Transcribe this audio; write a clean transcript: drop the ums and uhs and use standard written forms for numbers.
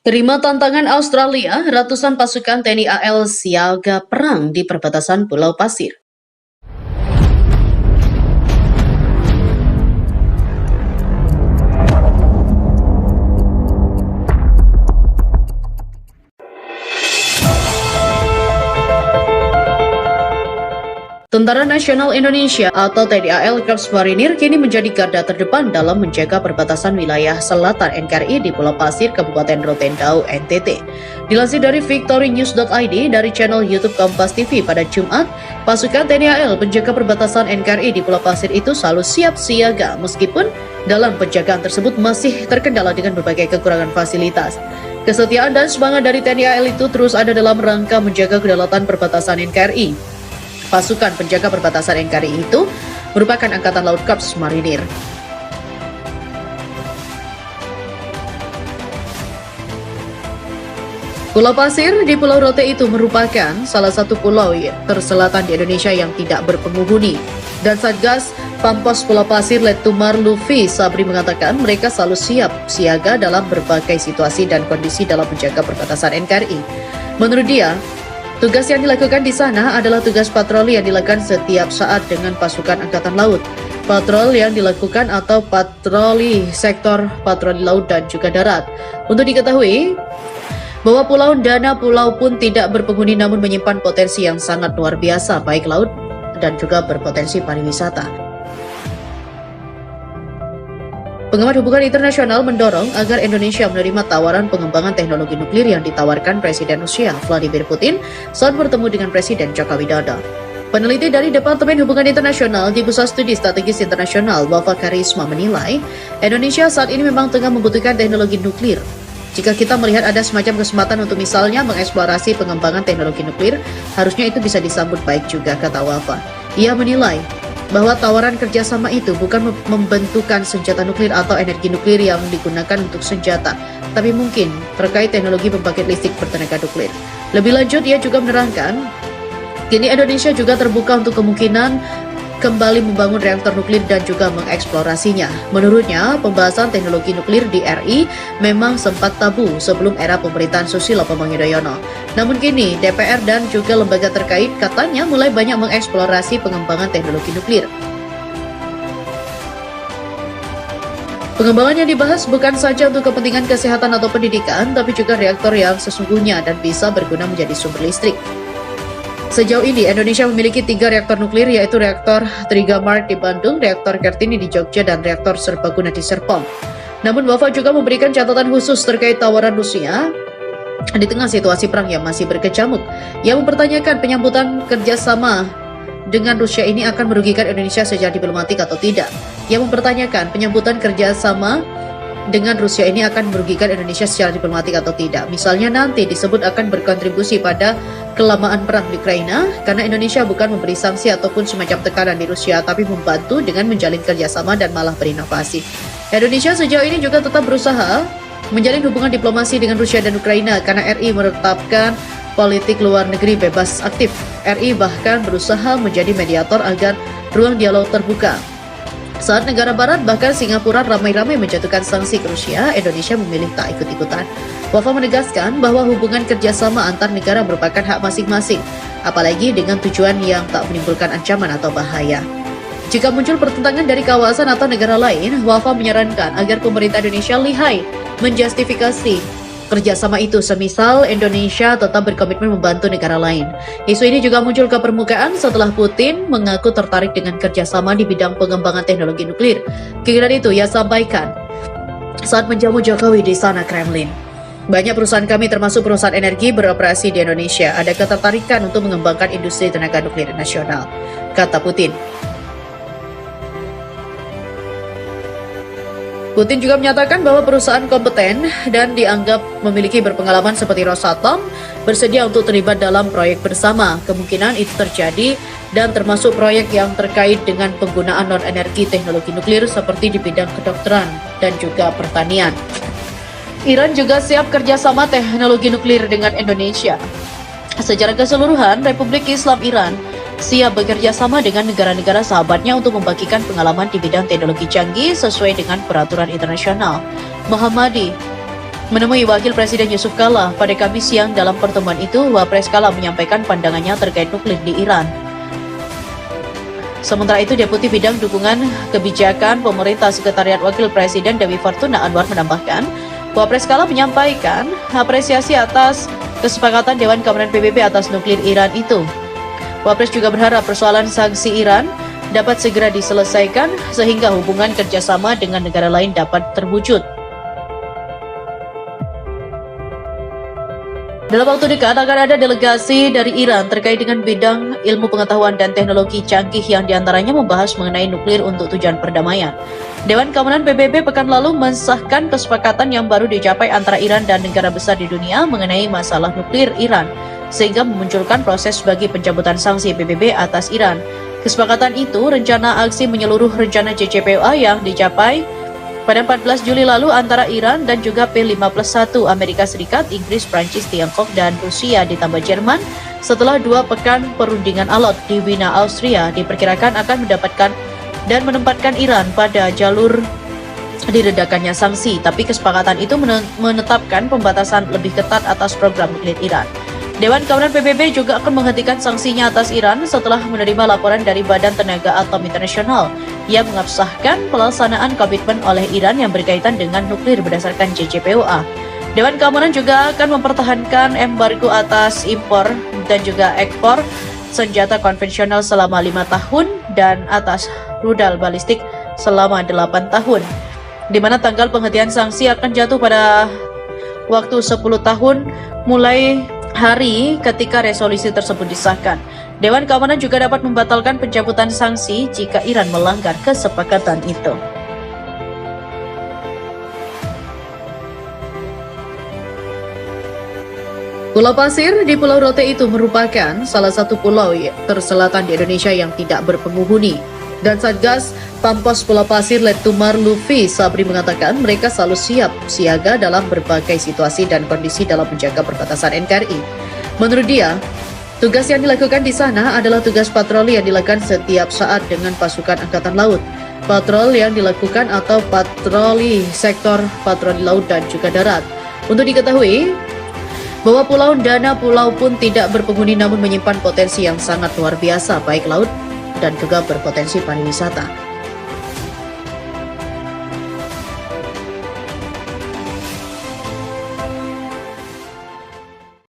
Terima tantangan Australia, ratusan pasukan TNI AL siaga perang di perbatasan Pulau Pasir. Tentara Nasional Indonesia atau TNI AL Korps Marinir kini menjadi garda terdepan dalam menjaga perbatasan wilayah selatan NKRI di Pulau Pasir, Kabupaten Rotendao, NTT. Dilansir dari victorynews.id dari channel YouTube Kompas TV pada Jumat, pasukan TNI AL penjaga perbatasan NKRI di Pulau Pasir itu selalu siap siaga meskipun dalam penjagaan tersebut masih terkendala dengan berbagai kekurangan fasilitas. Kesetiaan dan semangat dari TNI AL itu terus ada dalam rangka menjaga kedaulatan perbatasan NKRI. Pasukan penjaga perbatasan NKRI itu merupakan Angkatan Laut Korps Marinir. Pulau Pasir di Pulau Rote itu merupakan salah satu pulau terselatan di Indonesia yang tidak berpenghuni. Dan Satgas Pampos Pulau Pasir Letumar Lufi Sabri mengatakan mereka selalu siap siaga dalam berbagai situasi dan kondisi dalam menjaga perbatasan NKRI. Menurut dia, tugas yang dilakukan di sana adalah tugas patroli yang dilakukan setiap saat dengan pasukan Angkatan Laut. Patrol yang dilakukan atau patroli sektor patroli laut dan juga darat. Untuk diketahui bahwa Pulau Dana Pulau pun tidak berpenghuni namun menyimpan potensi yang sangat luar biasa baik laut dan juga berpotensi pariwisata. Pengamat hubungan internasional mendorong agar Indonesia menerima tawaran pengembangan teknologi nuklir yang ditawarkan Presiden Rusia Vladimir Putin saat bertemu dengan Presiden Joko Widodo. Peneliti dari Departemen Hubungan Internasional di Pusat Studi Strategis Internasional, Wafa Karisma menilai, Indonesia saat ini memang tengah membutuhkan teknologi nuklir. Jika kita melihat ada semacam kesempatan untuk misalnya mengeksplorasi pengembangan teknologi nuklir, harusnya itu bisa disambut baik juga, kata Wafa. Ia menilai bahwa tawaran kerjasama itu bukan membentukkan senjata nuklir atau energi nuklir yang digunakan untuk senjata, tapi mungkin terkait teknologi pembangkit listrik bertenaga nuklir. Lebih lanjut, ia juga menerangkan, kini Indonesia juga terbuka untuk kemungkinan kembali membangun reaktor nuklir dan juga mengeksplorasinya. Menurutnya, pembahasan teknologi nuklir di RI memang sempat tabu sebelum era pemerintahan Susilo Bambang Yudhoyono. Namun kini, DPR dan juga lembaga terkait katanya mulai banyak mengeksplorasi pengembangan teknologi nuklir. Pengembangan yang dibahas bukan saja untuk kepentingan kesehatan atau pendidikan, tapi juga reaktor yang sesungguhnya dan bisa berguna menjadi sumber listrik. Sejauh ini, Indonesia memiliki 3 reaktor nuklir, yaitu reaktor Trigamart di Bandung, reaktor Kartini di Jogja, dan reaktor Serbaguna di Serpong. Namun, Wafa juga memberikan catatan khusus terkait tawaran Rusia di tengah situasi perang yang masih berkecamuk. Ia mempertanyakan penyambutan kerjasama dengan Rusia ini akan merugikan Indonesia secara diplomatik atau tidak. Ia mempertanyakan penyambutan kerjasama dengan Rusia ini akan merugikan Indonesia secara diplomatik atau tidak. Misalnya nanti disebut akan berkontribusi pada kelamaan perang di Ukraina, karena Indonesia bukan memberi sanksi ataupun semacam tekanan di Rusia, tapi membantu dengan menjalin kerjasama dan malah berinovasi. Indonesia sejauh ini juga tetap berusaha menjalin hubungan diplomasi dengan Rusia dan Ukraina, karena RI menetapkan politik luar negeri bebas aktif. RI bahkan berusaha menjadi mediator agar ruang dialog terbuka. Saat negara barat bahkan Singapura ramai-ramai menjatuhkan sanksi ke Rusia, Indonesia memilih tak ikut-ikutan. Wafa menegaskan bahwa hubungan kerjasama antar negara merupakan hak masing-masing, apalagi dengan tujuan yang tak menimbulkan ancaman atau bahaya. Jika muncul pertentangan dari kawasan atau negara lain, Wafa menyarankan agar pemerintah Indonesia lihai menjustifikasi kerjasama itu, semisal Indonesia tetap berkomitmen membantu negara lain. Isu ini juga muncul ke permukaan setelah Putin mengaku tertarik dengan kerjasama di bidang pengembangan teknologi nuklir. Keinginan itu ia sampaikan saat menjamu Jokowi di Istana Kremlin. Banyak perusahaan kami termasuk perusahaan energi beroperasi di Indonesia. Ada ketertarikan untuk mengembangkan industri tenaga nuklir nasional, kata Putin. Putin juga menyatakan bahwa perusahaan kompeten dan dianggap memiliki berpengalaman seperti Rosatom bersedia untuk terlibat dalam proyek bersama. Kemungkinan itu terjadi dan termasuk proyek yang terkait dengan penggunaan non-energi teknologi nuklir seperti di bidang kedokteran dan juga pertanian. Iran juga siap kerjasama teknologi nuklir dengan Indonesia. Secara keseluruhan, Republik Islam Iran siap bekerja sama dengan negara-negara sahabatnya untuk membagikan pengalaman di bidang teknologi canggih sesuai dengan peraturan internasional. Mohammadi menemui Wakil Presiden Yusuf Kala pada Kamis siang. Dalam pertemuan itu, Wapres Kala menyampaikan pandangannya terkait nuklir di Iran. Sementara itu, Deputi Bidang Dukungan Kebijakan Pemerintah Sekretariat Wakil Presiden Dewi Fortuna Anwar menambahkan, Wapres Kala menyampaikan apresiasi atas kesepakatan Dewan Keamanan PBB atas nuklir Iran itu. Wapres juga berharap persoalan sanksi Iran dapat segera diselesaikan sehingga hubungan kerjasama dengan negara lain dapat terwujud. Dalam waktu dekat akan ada delegasi dari Iran terkait dengan bidang ilmu pengetahuan dan teknologi canggih yang diantaranya membahas mengenai nuklir untuk tujuan perdamaian. Dewan Keamanan PBB pekan lalu mensahkan kesepakatan yang baru dicapai antara Iran dan negara besar di dunia mengenai masalah nuklir Iran, sehingga memunculkan proses bagi pencabutan sanksi PBB atas Iran. Kesepakatan itu rencana aksi menyeluruh rencana JCPOA yang dicapai pada 14 Juli lalu antara Iran dan juga P5+1 Amerika Serikat, Inggris, Prancis, Tiongkok, dan Rusia ditambah Jerman setelah 2 pekan perundingan alot di Wina, Austria diperkirakan akan mendapatkan dan menempatkan Iran pada jalur diredakannya sanksi, tapi kesepakatan itu menetapkan pembatasan lebih ketat atas program nuklir Iran. Dewan Keamanan PBB juga akan menghentikan sanksinya atas Iran setelah menerima laporan dari Badan Tenaga Atom Internasional yang mengabsahkan pelaksanaan komitmen oleh Iran yang berkaitan dengan nuklir berdasarkan JCPOA. Dewan Keamanan juga akan mempertahankan embargo atas impor dan juga ekspor senjata konvensional selama 5 tahun dan atas rudal balistik selama 8 tahun, di mana tanggal penghentian sanksi akan jatuh pada waktu 10 tahun mulai hari ketika resolusi tersebut disahkan. Dewan Keamanan juga dapat membatalkan pencabutan sanksi jika Iran melanggar kesepakatan itu. Pulau Pasir di Pulau Rote itu merupakan salah satu pulau terselatan di Indonesia yang tidak berpenghuni. Dan Satgas Pampos Pulau Pasir Letumar Lufi Sabri mengatakan mereka selalu siap siaga dalam berbagai situasi dan kondisi dalam menjaga perbatasan NKRI. Menurut dia, tugas yang dilakukan di sana adalah tugas patroli yang dilakukan setiap saat dengan pasukan Angkatan Laut. Patroli yang dilakukan atau patroli sektor patroli laut dan juga darat. Untuk diketahui bahwa Pulau Dana Pulau pun tidak berpenghuni namun menyimpan potensi yang sangat luar biasa baik laut dan juga berpotensi pariwisata.